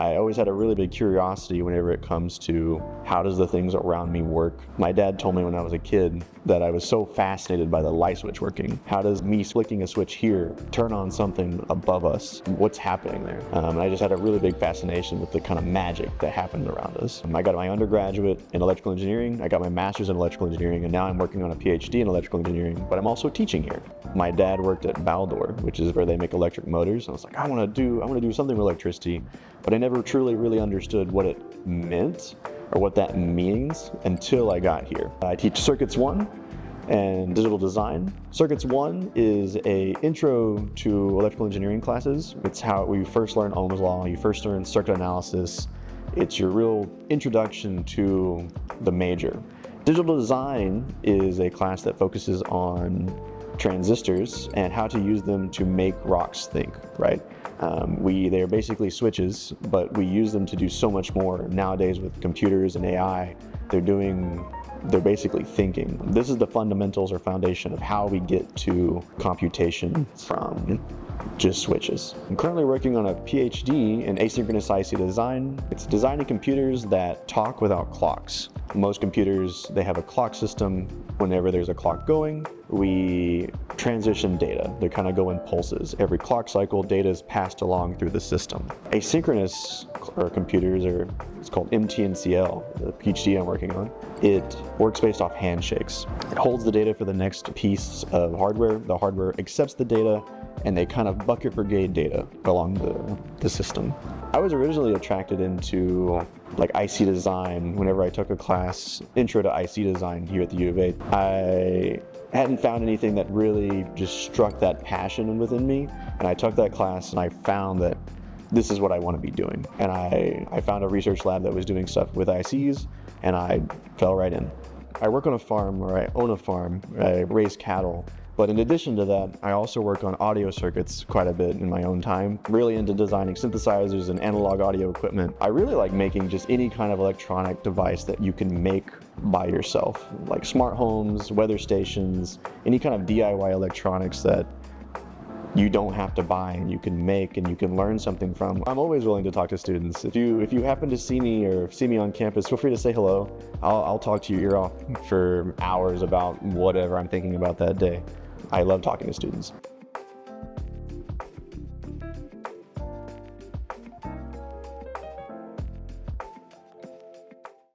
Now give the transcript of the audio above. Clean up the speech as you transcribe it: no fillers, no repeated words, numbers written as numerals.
I always had a really big curiosity whenever it comes to how does the things around me work. My dad told me when I was a kid that I was so fascinated by the light switch working. How does me flicking a switch here turn on something above us? What's happening there? And I just had a really big fascination with the kind of magic that happened around us. I got my undergraduate in electrical engineering, I got my master's in electrical engineering, and now I'm working on a PhD in electrical engineering, but I'm also teaching here. My dad worked at Baldor, which is where they make electric motors. And I was like, I want to do something with electricity, but I never truly really understood what it meant or what that means until I got here. I teach Circuits 1 and digital design. Circuits 1 is a intro to electrical engineering classes. It's how we first learn Ohm's law, you first learn circuit analysis. It's your real introduction to the major. Digital design is a class that focuses on transistors and how to use them to make rocks think, right? They're basically switches, but we use them to do so much more. Nowadays with computers and AI, they're basically thinking. This is the fundamentals or foundation of how we get to computation from just switches. I'm currently working on a PhD in asynchronous IC design. It's designing computers that talk without clocks. Most computers, they have a clock system. Whenever there's a clock going, we transition data. They kind of go in pulses. Every clock cycle, data is passed along through the system. Asynchronous computers, it's called MTNCL, the PhD I'm working on. It works based off handshakes. It holds the data for the next piece of hardware. The hardware accepts the data, and they kind of bucket brigade data along the system. I was originally attracted into like IC design whenever I took a class, Intro to IC Design here at the U of A. I hadn't found anything that really just struck that passion within me, and I took that class and I found that this is what I want to be doing. And I found a research lab that was doing stuff with ICs, and I fell right in. I work on a farm, or I own a farm, I raise cattle. But in addition to that, I also work on audio circuits quite a bit in my own time. Really into designing synthesizers and analog audio equipment. I really like making just any kind of electronic device that you can make by yourself, like smart homes, weather stations, any kind of DIY electronics that you don't have to buy and you can make and you can learn something from. I'm always willing to talk to students. If you happen to see me or see me on campus, feel free to say hello. I'll talk to your ear off for hours about whatever I'm thinking about that day. I love talking to students.